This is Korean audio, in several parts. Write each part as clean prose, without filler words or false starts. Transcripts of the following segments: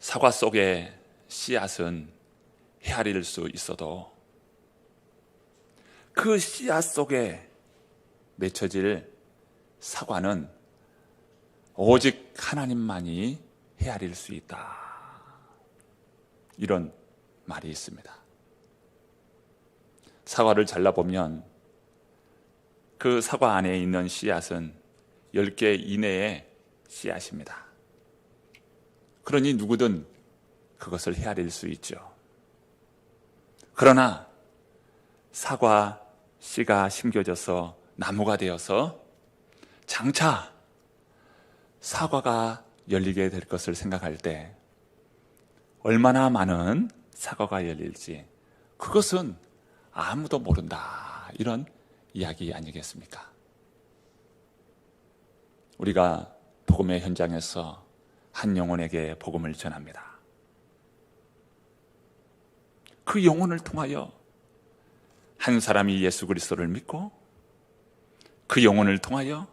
사과 속의 씨앗은 헤아릴 수 있어도 그 씨앗 속에 맺혀질 사과는 오직 하나님만이 헤아릴 수 있다. 이런 말이 있습니다. 사과를 잘라보면 그 사과 안에 있는 씨앗은 10개 이내의 씨앗입니다. 그러니 누구든 그것을 헤아릴 수 있죠. 그러나 사과 씨가 심겨져서 나무가 되어서 장차 사과가 열리게 될 것을 생각할 때 얼마나 많은 사과가 열릴지 그것은 아무도 모른다. 이런 이야기 아니겠습니까? 우리가 복음의 현장에서 한 영혼에게 복음을 전합니다. 그 영혼을 통하여 한 사람이 예수 그리스도를 믿고 그 영혼을 통하여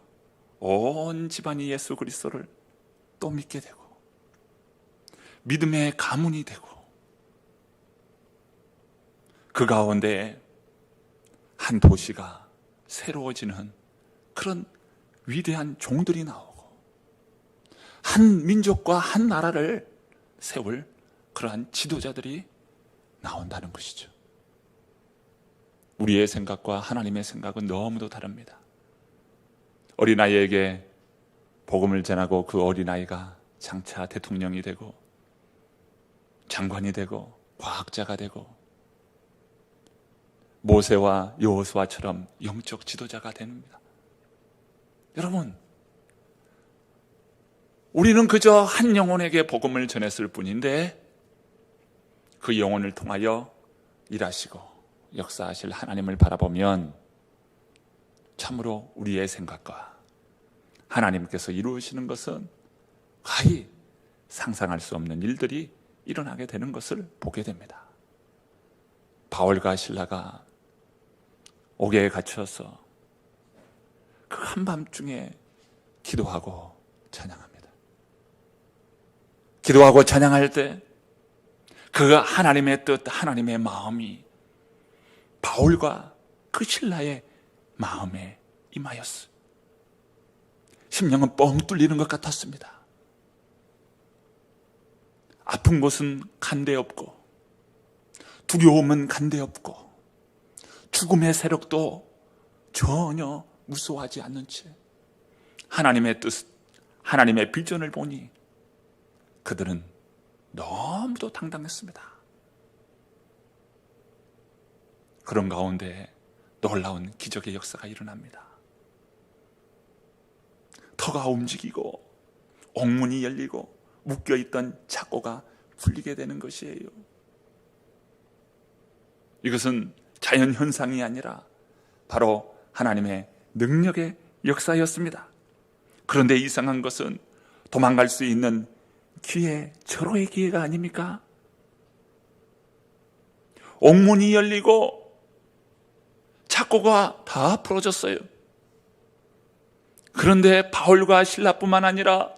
온 집안이 예수 그리스도를 또 믿게 되고 믿음의 가문이 되고 그 가운데 한 도시가 새로워지는 그런 위대한 종들이 나오고 한 민족과 한 나라를 세울 그러한 지도자들이 나온다는 것이죠. 우리의 생각과 하나님의 생각은 너무도 다릅니다. 어린아이에게 복음을 전하고 그 어린아이가 장차 대통령이 되고 장관이 되고 과학자가 되고 모세와 여호수아처럼 영적 지도자가 됩니다. 여러분, 우리는 그저 한 영혼에게 복음을 전했을 뿐인데 그 영혼을 통하여 일하시고 역사하실 하나님을 바라보면 참으로 우리의 생각과 하나님께서 이루시는 것은 거의 상상할 수 없는 일들이 일어나게 되는 것을 보게 됩니다. 바울과 실라가 옥에 갇혀서 그 한밤중에 기도하고 찬양합니다. 기도하고 찬양할 때 그 하나님의 뜻, 하나님의 마음이 바울과 그 실라의 마음에 임하였어요. 심령은 뻥 뚫리는 것 같았습니다. 아픈 곳은 간데 없고 두려움은 간데 없고 죽음의 세력도 전혀 무서워하지 않는 채 하나님의 뜻, 하나님의 비전을 보니 그들은 너무도 당당했습니다. 그런 가운데 놀라운 기적의 역사가 일어납니다. 터가 움직이고 옥문이 열리고 묶여있던 착고가 풀리게 되는 것이에요. 이것은 자연현상이 아니라 바로 하나님의 능력의 역사였습니다. 그런데 이상한 것은 도망갈 수 있는 기회, 절호의 기회가 아닙니까? 옥문이 열리고 착고가 다 풀어졌어요. 그런데 바울과 실라뿐만 아니라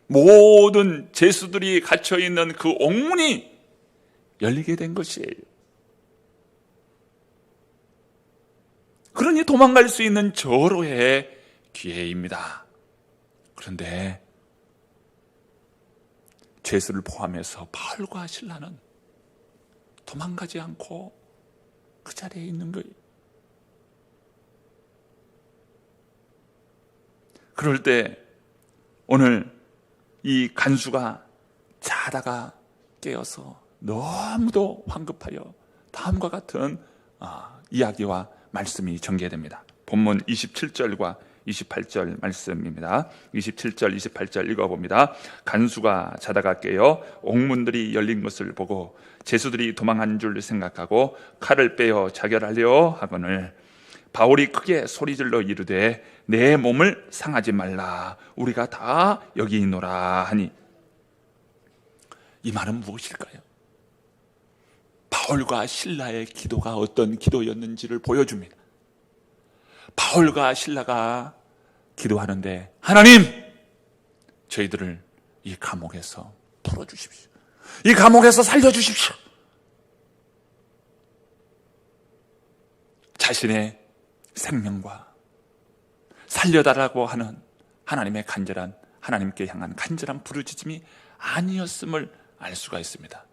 모든 죄수들이 갇혀있는 그 옥문이 열리게 된 것이에요. 그러니 도망갈 수 있는 절호의 기회입니다. 그런데 죄수를 포함해서 바울과 실라는 도망가지 않고 그 자리에 있는 거예요. 그럴 때 오늘 이 간수가 자다가 깨어서 너무도 황급하여 다음과 같은 이야기와 말씀이 전개됩니다. 본문 27절과 28절 말씀입니다. 27절, 28절 읽어봅니다. 간수가 자다가 깨어 옥문들이 열린 것을 보고 죄수들이 도망한 줄 생각하고 칼을 빼어 자결하려 하거늘 바울이 크게 소리질러 이르되 내 몸을 상하지 말라 우리가 다 여기 있노라 하니. 이 말은 무엇일까요? 바울과 실라의 기도가 어떤 기도였는지를 보여줍니다. 바울과 실라가 기도하는데 하나님, 저희들을 이 감옥에서 풀어주십시오. 이 감옥에서 살려주십시오. 자신의 생명과 살려달라고 하는 하나님의 간절한, 하나님께 향한 간절한 부르짖음이 아니었음을 알 수가 있습니다.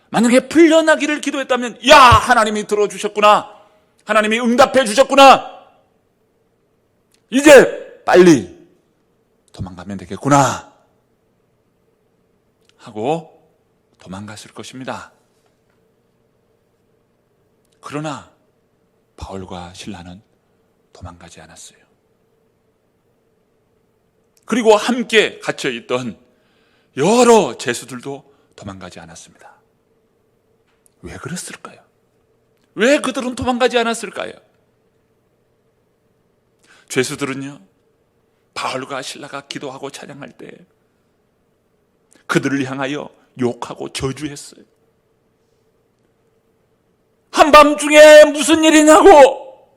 만약에 풀려나기를 기도했다면, 야, 하나님이 들어주셨구나, 하나님이 응답해 주셨구나, 이제 빨리 도망가면 되겠구나 하고 도망갔을 것입니다. 그러나 바울과 실라는 도망가지 않았어요. 그리고 함께 갇혀있던 여러 죄수들도 도망가지 않았습니다. 왜 그랬을까요? 왜 그들은 도망가지 않았을까요? 죄수들은요, 바울과 실라가 기도하고 찬양할 때 그들을 향하여 욕하고 저주했어요. 한밤중에 무슨 일이냐고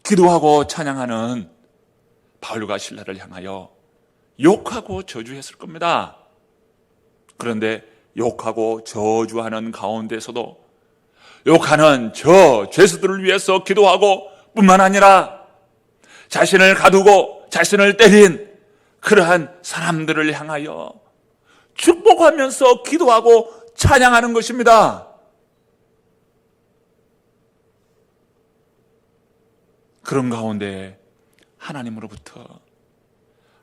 기도하고 찬양하는 바울과 실라를 향하여 욕하고 저주했을 겁니다. 그런데 욕하고 저주하는 가운데서도 욕하는 저 죄수들을 위해서 기도하고 뿐만 아니라 자신을 가두고 자신을 때린 그러한 사람들을 향하여 축복하면서 기도하고 찬양하는 것입니다. 그런 가운데 하나님으로부터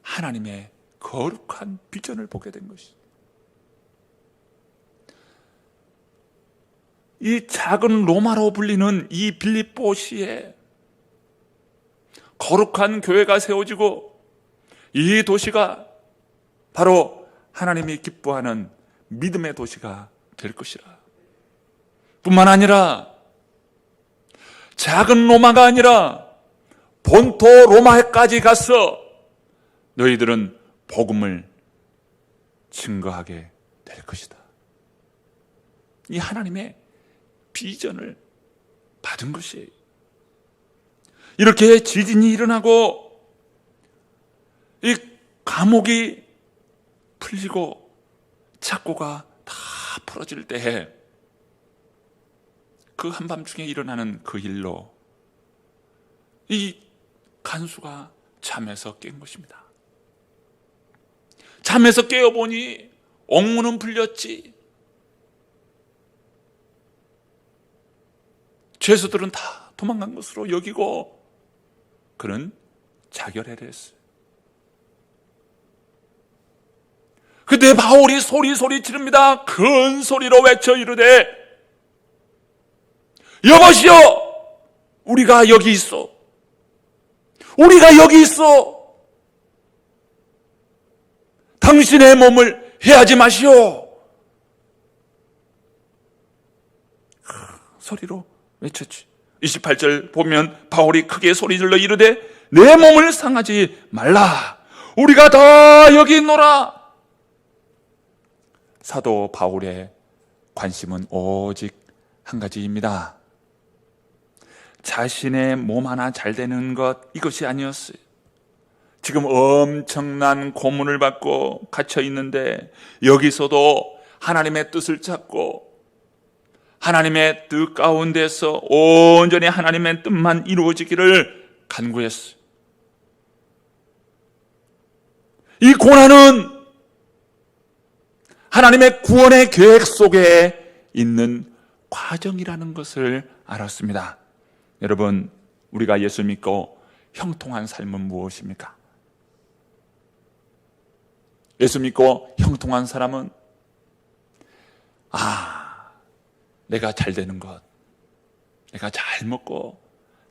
하나님의 거룩한 비전을 보게 된 것이죠. 이 작은 로마로 불리는 이 빌립보시에 거룩한 교회가 세워지고 이 도시가 바로 하나님이 기뻐하는 믿음의 도시가 될 것이라. 뿐만 아니라 작은 로마가 아니라 본토 로마에까지 가서 너희들은 복음을 증거하게 될 것이다. 이 하나님의 비전을 받은 것이에요. 이렇게 지진이 일어나고 이 감옥이 풀리고 착고가 다 풀어질 때에 그 한밤중에 일어나는 그 일로 이 간수가 잠에서 깬 것입니다. 잠에서 깨어보니 옥문은 풀렸지. 죄수들은 다 도망간 것으로 여기고 그는 자결해야 했어요. 그때 바울이 소리 지릅니다. 큰 소리로 외쳐 이르되 여보시오, 우리가 여기 있어. 우리가 여기 있어. 당신의 몸을 해하지 마시오. 소리로 외쳤지. 28절 보면 바울이 크게 소리질러 이르되 내 몸을 상하지 말라. 우리가 다 여기 있노라. 사도 바울의 관심은 오직 한 가지입니다. 자신의 몸 하나 잘 되는 것, 이것이 아니었어요. 지금 엄청난 고문을 받고 갇혀 있는데 여기서도 하나님의 뜻을 찾고 하나님의 뜻 가운데서 온전히 하나님의 뜻만 이루어지기를 간구했어요. 이 고난은 하나님의 구원의 계획 속에 있는 과정이라는 것을 알았습니다. 여러분, 우리가 예수 믿고 형통한 삶은 무엇입니까? 예수 믿고 형통한 사람은 내가 잘 되는 것, 내가 잘 먹고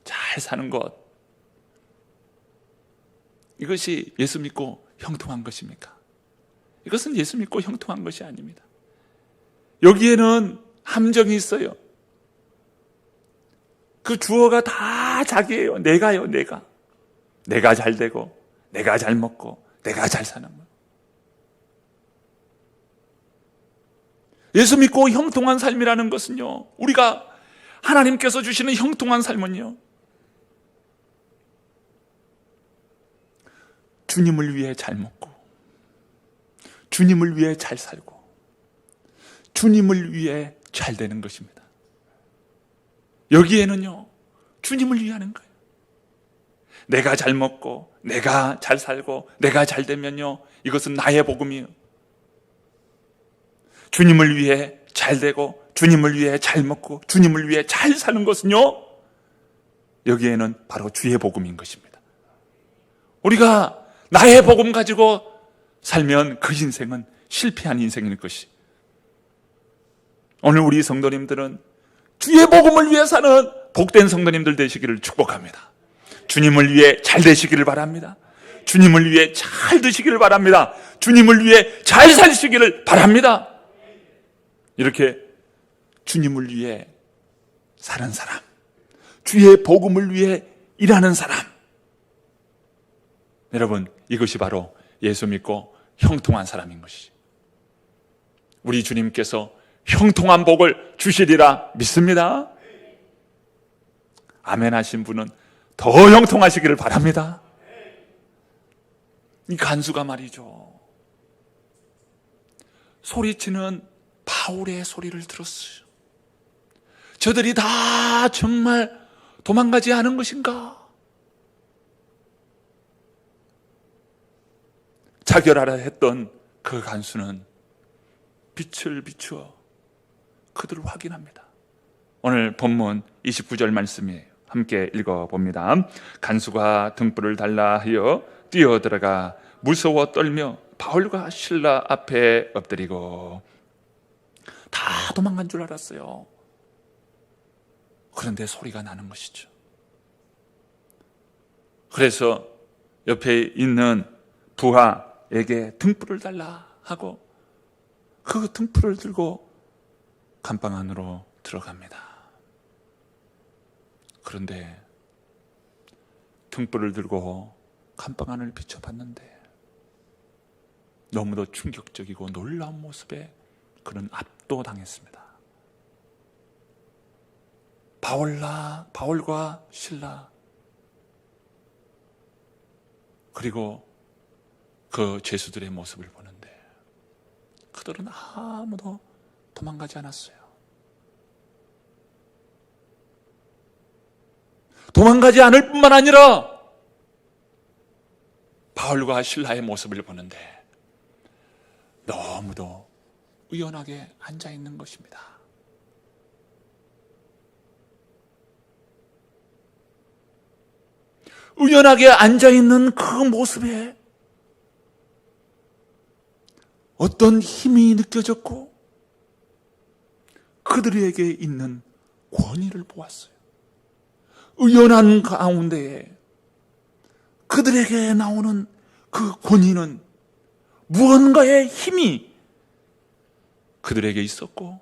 잘 사는 것, 이것이 예수 믿고 형통한 것입니까? 이것은 예수 믿고 형통한 것이 아닙니다. 여기에는 함정이 있어요. 그 주어가 다 자기예요. 내가요, 내가. 내가 잘 되고, 내가 잘 먹고, 내가 잘 사는 것. 예수 믿고 형통한 삶이라는 것은요, 우리가 하나님께서 주시는 형통한 삶은요, 주님을 위해 잘 먹고, 주님을 위해 잘 살고 주님을 위해 잘 되는 것입니다. 여기에는요, 주님을 위하는 거예요. 내가 잘 먹고 내가 잘 살고 내가 잘 되면요, 이것은 나의 복음이에요. 주님을 위해 잘 되고 주님을 위해 잘 먹고 주님을 위해 잘 사는 것은요, 여기에는 바로 주의 복음인 것입니다. 우리가 나의 복음 가지고 살면 그 인생은 실패한 인생일 것이. 오늘 우리 성도님들은 주의 복음을 위해 사는 복된 성도님들 되시기를 축복합니다. 주님을 위해 잘 되시기를 바랍니다. 주님을 위해 잘 드시기를 바랍니다. 주님을 위해 잘 사시기를 바랍니다. 이렇게 주님을 위해 사는 사람, 주의 복음을 위해 일하는 사람, 여러분, 이것이 바로 예수 믿고 형통한 사람인 것이지. 우리 주님께서 형통한 복을 주시리라 믿습니다. 아멘 하신 분은 더 형통하시기를 바랍니다. 이 간수가 말이죠, 소리치는 바울의 소리를 들었어요. 저들이 다 정말 도망가지 않은 것인가? 자결하라 했던 그 간수는 빛을 비추어 그들을 확인합니다. 오늘 본문 29절 말씀이에요. 함께 읽어봅니다. 간수가 등불을 달라 하여 뛰어들어가 무서워 떨며 바울과 실라 앞에 엎드리고. 다 도망간 줄 알았어요. 그런데 소리가 나는 것이죠. 그래서 옆에 있는 부하에게 등불을 달라 하고 그 등불을 들고 감방 안으로 들어갑니다. 그런데 등불을 들고 감방 안을 비춰봤는데 너무도 충격적이고 놀라운 모습에 그는 압도당했습니다. 바울과 실라, 그리고 그 죄수들의 모습을 보는데 그들은 아무도 도망가지 않았어요. 도망가지 않을 뿐만 아니라 바울과 실라의 모습을 보는데 너무도 의연하게 앉아있는 것입니다. 의연하게 앉아있는 그 모습에 어떤 힘이 느껴졌고 그들에게 있는 권위를 보았어요. 의연한 가운데에 그들에게 나오는 그 권위는 무언가의 힘이 그들에게 있었고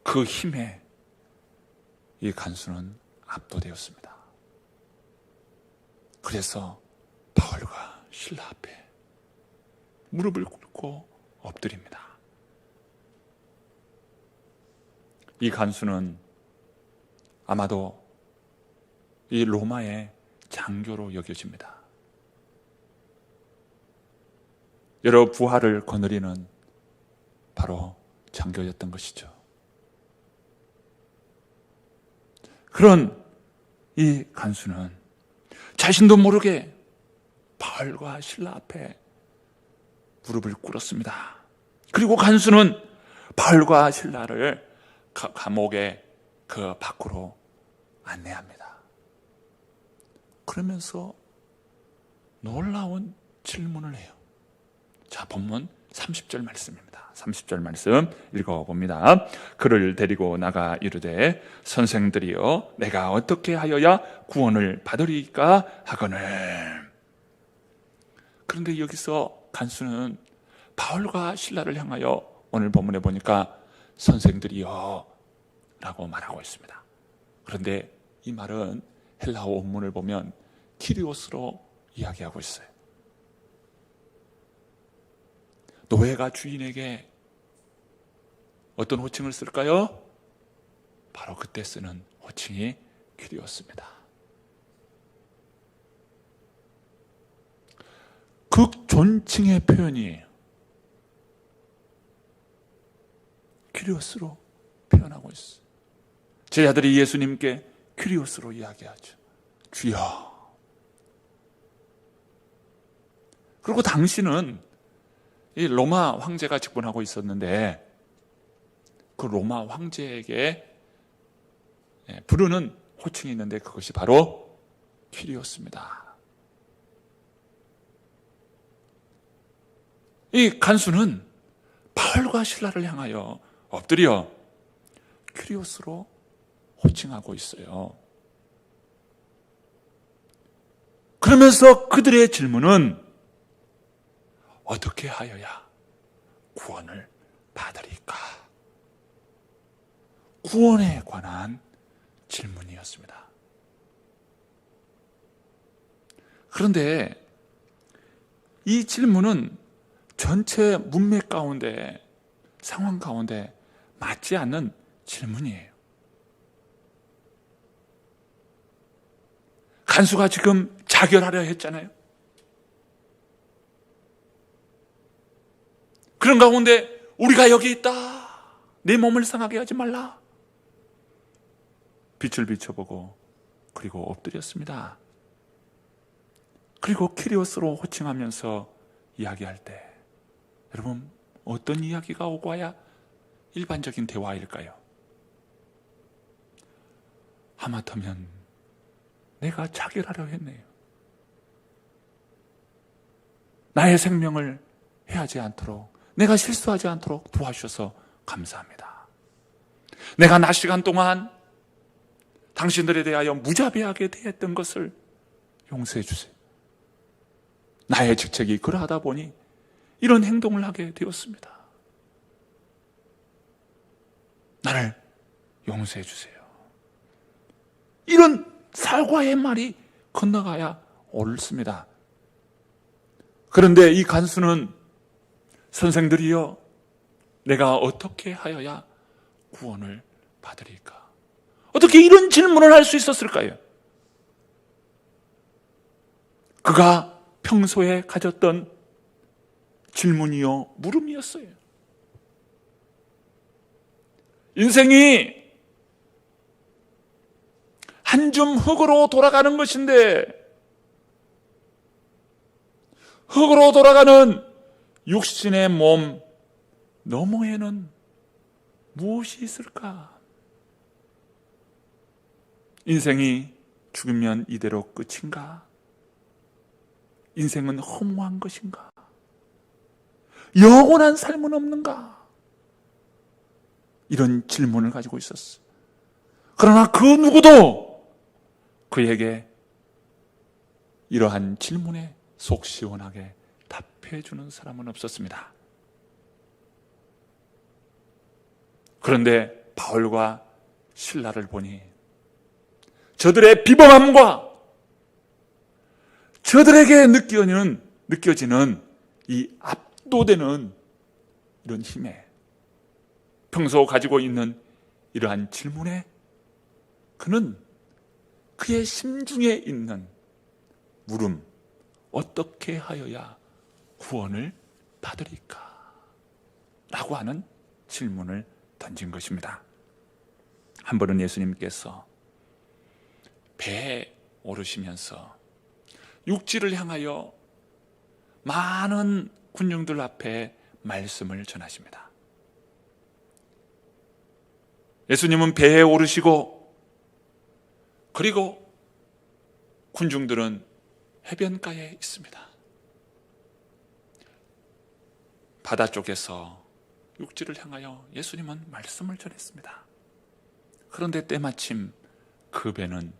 그 힘에 이 간수는 압도되었습니다. 그래서 바울과 실라 앞에 무릎을 꿇고 엎드립니다. 이 간수는 아마도 이 로마의 장교로 여겨집니다. 여러 부하를 거느리는 바로 장교였던 것이죠. 그런 이 간수는 자신도 모르게 바울과 실라 앞에 무릎을 꿇었습니다. 그리고 간수는 바울과 실라를 감옥의 그 밖으로 안내합니다. 그러면서 놀라운 질문을 해요. 자, 본문 30절 말씀입니다. 30절 말씀 읽어봅니다. 그를 데리고 나가 이르되 선생들이여 내가 어떻게 하여야 구원을 받으리까 하거늘. 그런데 여기서 간수는 바울과 실라를 향하여 오늘 본문에 보니까 선생들이여 라고 말하고 있습니다. 그런데 이 말은 헬라어 원문을 보면 키리오스로 이야기하고 있어요. 노예가 주인에게 어떤 호칭을 쓸까요? 바로 그때 쓰는 호칭이 키리오스입니다. 극존칭의 표현이에요. kyrios로 표현하고 있어요. 제자들이 예수님께 kyrios로 이야기하죠. 주여. 그리고 당신은 이 로마 황제가 집권하고 있었는데 그 로마 황제에게 부르는 호칭이 있는데 그것이 바로 kyrios입니다. 이 간수는 바울과 실라를 향하여 엎드려 kyrios로 호칭하고 있어요. 그러면서 그들의 질문은 어떻게 하여야 구원을 받으리까? 구원에 관한 질문이었습니다. 그런데 이 질문은 전체 문맥 가운데, 상황 가운데 맞지 않는 질문이에요. 간수가 지금 자결하려 했잖아요. 그런 가운데 우리가 여기 있다. 내 몸을 상하게 하지 말라. 빛을 비춰보고 그리고 엎드렸습니다. 그리고 kyrios로 호칭하면서 이야기할 때 여러분 어떤 이야기가 오고 와야 일반적인 대화일까요? 하마터면 내가 자결하려 했네요. 나의 생명을 해하지 않도록, 내가 실수하지 않도록 도와주셔서 감사합니다. 내가 낮 시간 동안 당신들에 대하여 무자비하게 대했던 것을 용서해 주세요. 나의 직책이 그러하다 보니 이런 행동을 하게 되었습니다. 나를 용서해 주세요. 이런 사과의 말이 건너가야 옳습니다. 그런데 이 간수는 선생들이여 내가 어떻게 하여야 구원을 받으리까? 어떻게 이런 질문을 할 수 있었을까요? 그가 평소에 가졌던 질문이요 물음이었어요. 인생이 한 줌 흙으로 돌아가는 것인데 흙으로 돌아가는 육신의 몸 너머에는 무엇이 있을까? 인생이 죽으면 이대로 끝인가? 인생은 허무한 것인가? 영원한 삶은 없는가? 이런 질문을 가지고 있었어. 그러나 그 누구도 그에게 이러한 질문에 속 시원하게 답해주는 사람은 없었습니다. 그런데 바울과 실라를 보니 저들의 비범함과 저들에게 느껴지는 이 압도되는 이런 힘에 평소 가지고 있는 이러한 질문에 그는 그의 심중에 있는 물음, 어떻게 하여야 구원을 받으리까? 라고 하는 질문을 던진 것입니다. 한 번은 예수님께서 배에 오르시면서 육지를 향하여 많은 군중들 앞에 말씀을 전하십니다. 예수님은 배에 오르시고 그리고 군중들은 해변가에 있습니다. 바다 쪽에서 육지를 향하여 예수님은 말씀을 전했습니다. 그런데 때마침 그 배는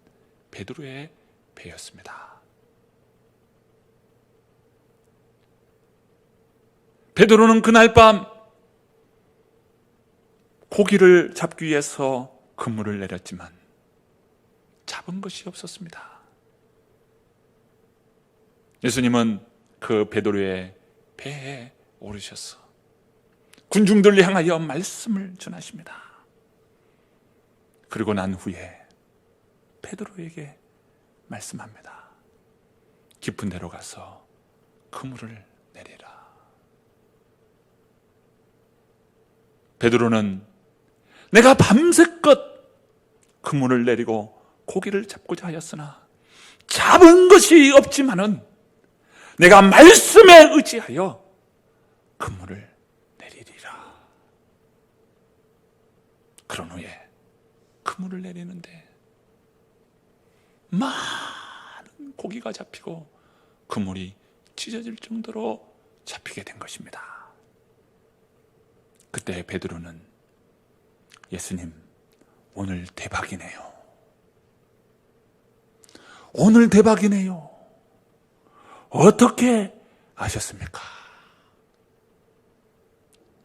베드로의 배였습니다. 베드로는 그날 밤 고기를 잡기 위해서 그물을 내렸지만 잡은 것이 없었습니다. 예수님은 그 베드로의 배에 오르셔서 군중들을 향하여 말씀을 전하십니다. 그리고 난 후에 베드로에게 말씀합니다. 깊은 데로 가서 그물을 내리라. 베드로는 내가 밤새껏 그물을 내리고 고기를 잡고자 하였으나 잡은 것이 없지만은 내가 말씀에 의지하여 그물을 내리리라. 그런 후에 그물을 내리는데 많은 고기가 잡히고 그물이 찢어질 정도로 잡히게 된 것입니다. 그때 베드로는 예수님, 오늘 대박이네요. 오늘 대박이네요. 어떻게 아셨습니까?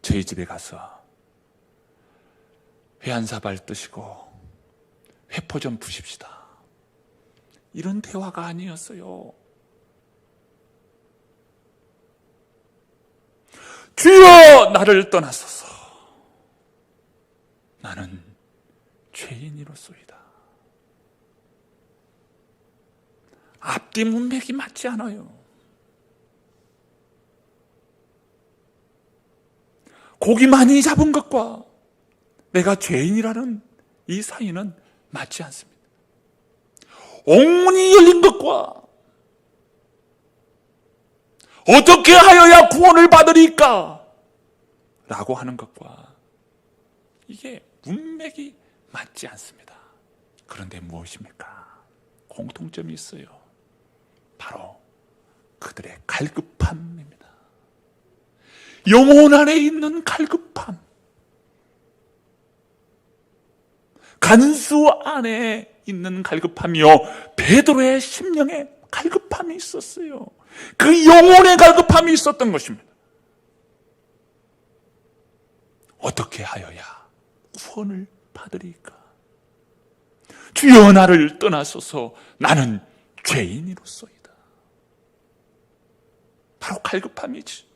저희 집에 가서 회 한 사발 뜨시고 회포 좀 부십시다. 이런 대화가 아니었어요. 주여 나를 떠나소서. 나는 죄인이로소이다. 앞뒤 문맥이 맞지 않아요. 고기 많이 잡은 것과 내가 죄인이라는 이 사이는 맞지 않습니다. 옥문이 열린 것과 어떻게 하여야 구원을 받으리까? 라고 하는 것과 이게 문맥이 맞지 않습니다. 그런데 무엇입니까? 공통점이 있어요. 바로 그들의 갈급함입니다. 영혼 안에 있는 갈급함. 간수 안에 있는 갈급함이요, 베드로의 심령에 갈급함이 있었어요. 그 영혼의 갈급함이 있었던 것입니다. 어떻게 하여야 구원을 받으리까? 주여 나를 떠나소서. 나는 죄인이로소이다. 바로 갈급함이지.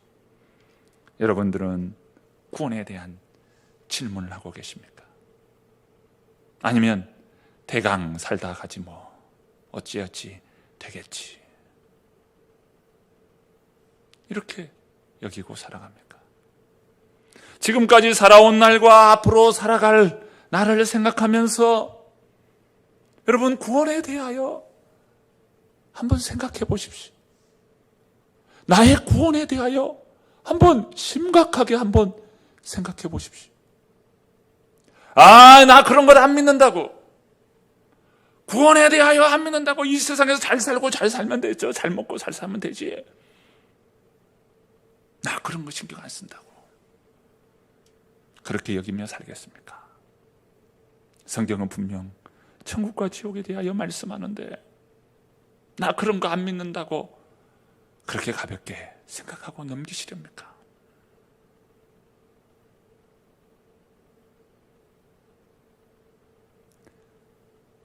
여러분들은 구원에 대한 질문을 하고 계십니까? 아니면 대강 살다 가지 뭐 어찌어찌 되겠지, 이렇게 여기고 살아갑니까? 지금까지 살아온 날과 앞으로 살아갈 나를 생각하면서 여러분, 구원에 대하여 한번 생각해 보십시오. 나의 구원에 대하여 한번 심각하게 한번 생각해 보십시오. 나 그런 걸 안 믿는다고, 구원에 대하여 안 믿는다고, 이 세상에서 잘 살고 잘 살면 되죠. 잘 먹고 잘 살면 되지. 나 그런 거 신경 안 쓴다고, 그렇게 여기며 살겠습니까? 성경은 분명 천국과 지옥에 대하여 말씀하는데 나 그런 거 안 믿는다고 그렇게 가볍게 생각하고 넘기시렵니까?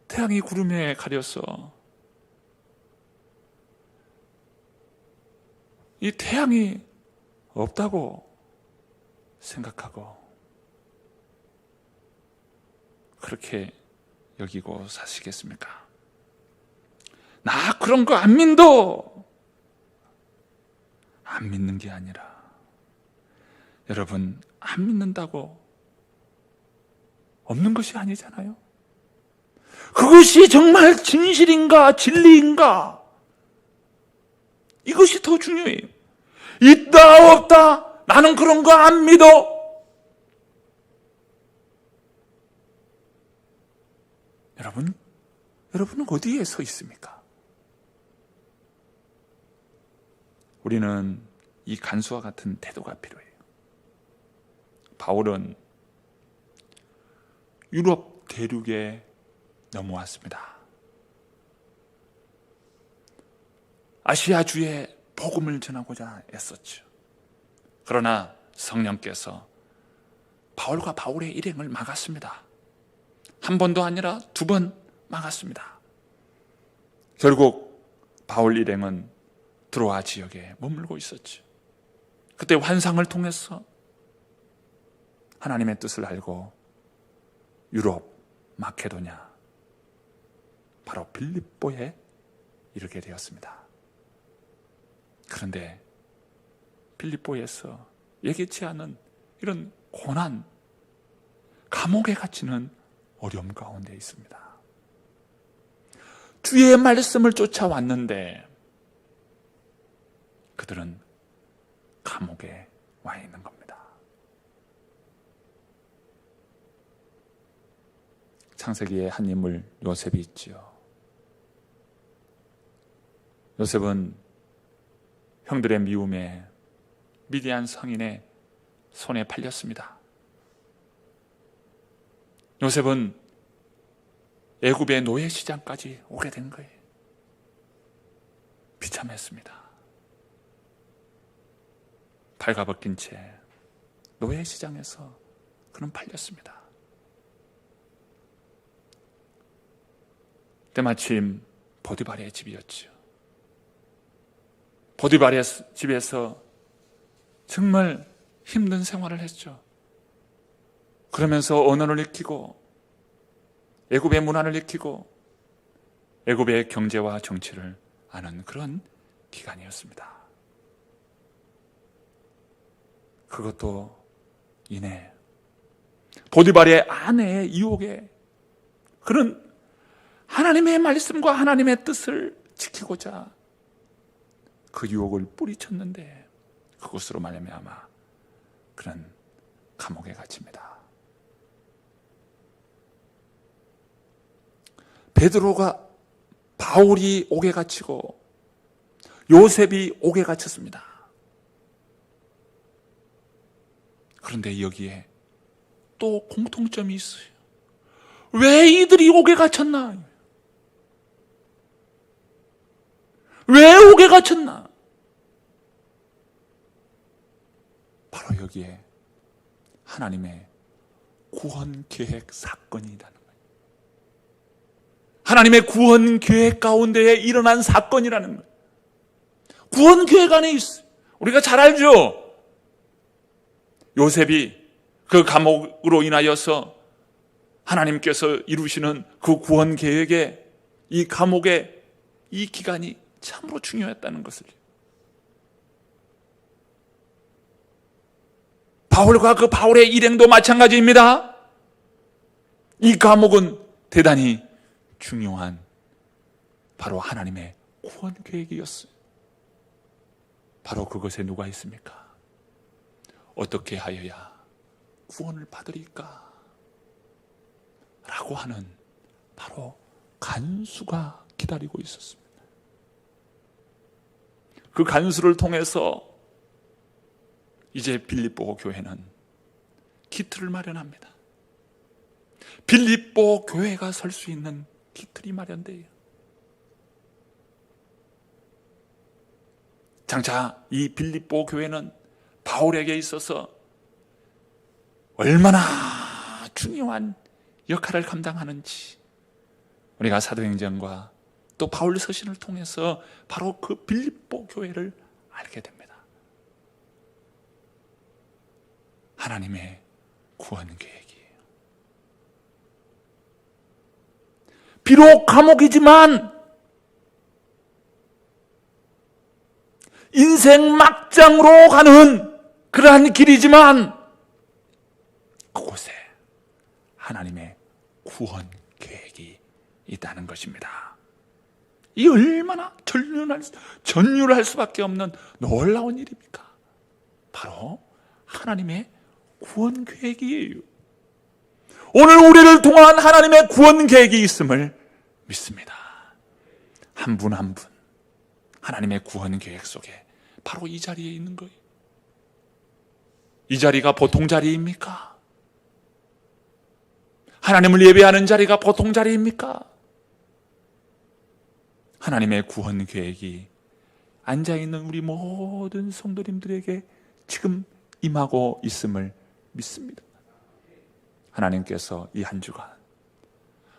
태양이 구름에 가려서 이 태양이 없다고 생각하고 그렇게 여기고 사시겠습니까? 나 그런 거 안 믿어. 안 믿는 게 아니라, 여러분, 안 믿는다고 없는 것이 아니잖아요. 그것이 정말 진실인가 진리인가, 이것이 더 중요해요. 있다 없다, 나는 그런 거 안 믿어. 여러분은 어디에 서 있습니까? 우리는 이 간수와 같은 태도가 필요해요. 바울은 유럽 대륙에 넘어왔습니다. 아시아주에 복음을 전하고자 애썼죠. 그러나 성령께서 바울과 바울의 일행을 막았습니다. 한 번도 아니라 2번 막았습니다. 결국 바울 일행은 드로아 지역에 머물고 있었죠. 그때 환상을 통해서 하나님의 뜻을 알고 유럽, 마케도냐, 바로 빌립보에 이르게 되었습니다. 그런데 빌립보에서 예기치 않은 이런 고난, 감옥에 갇히는 어려움 가운데 있습니다. 주의 말씀을 쫓아왔는데 그들은 감옥에 와 있는 겁니다. 창세기에 한 인물 요셉이 있지요. 요셉은 형들의 미움에 미디안 성인의 손에 팔렸습니다. 요셉은 애굽의 노예 시장까지 오게 된 거예요. 비참했습니다. 발가벗긴 채 노예 시장에서 그는 팔렸습니다. 때마침 보디발의 집이었지요. 보디발의 집에서 정말 힘든 생활을 했죠. 그러면서 언어를 익히고 애굽의 문화를 익히고 애굽의 경제와 정치를 아는 그런 기간이었습니다. 그것도 이내 보디발의 아내의 유혹에 그는 하나님의 말씀과 하나님의 뜻을 지키고자 그 유혹을 뿌리쳤는데 그것으로 말미암아 그는 감옥에 갇힙니다. 베드로가 바울이 옥에 갇히고 요셉이 옥에 갇혔습니다. 그런데 여기에 또 공통점이 있어요. 왜 이들이 옥에 갇혔나? 왜 옥에 갇혔나? 바로 여기에 하나님의 구원 계획 사건이 있다는 거예요. 하나님의 구원 계획 가운데에 일어난 사건이라는 거예요. 구원 계획 안에 있어요. 우리가 잘 알죠? 요셉이 그 감옥으로 인하여서 하나님께서 이루시는 그 구원 계획에 이 감옥의 이 기간이 참으로 중요했다는 것을. 바울과 그 바울의 일행도 마찬가지입니다. 이 감옥은 대단히 중요한 바로 하나님의 구원 계획이었어요. 바로 그것에 누가 있습니까? 어떻게 하여야 구원을 받으리까? 라고 하는 바로 간수가 기다리고 있었습니다. 그 간수를 통해서 이제 빌립보 교회는 기틀을 마련합니다. 빌립보 교회가 설 수 있는 기틀이 마련돼요. 장차 이 빌립보 교회는 바울에게 있어서 얼마나 중요한 역할을 감당하는지 우리가 사도행전과 또 바울 서신을 통해서 바로 그 빌립보 교회를 알게 됩니다. 하나님의 구원 계획이에요. 비록 감옥이지만 인생 막장으로 가는 그러한 길이지만 그곳에 하나님의 구원 계획이 있다는 것입니다. 이 얼마나 전율할 수밖에 없는 놀라운 일입니까? 바로 하나님의 구원 계획이에요. 오늘 우리를 통한 하나님의 구원 계획이 있음을 믿습니다. 한 분 한 분 하나님의 구원 계획 속에 바로 이 자리에 있는 거예요. 이 자리가 보통 자리입니까? 하나님을 예배하는 자리가 보통 자리입니까? 하나님의 구원 계획이 앉아있는 우리 모든 성도님들에게 지금 임하고 있음을 믿습니다. 하나님께서 이 한 주간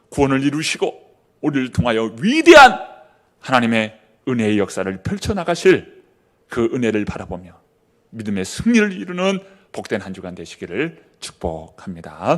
구원을 이루시고 우리를 통하여 위대한 하나님의 은혜의 역사를 펼쳐나가실 그 은혜를 바라보며 믿음의 승리를 이루는 복된 한 주간 되시기를 축복합니다.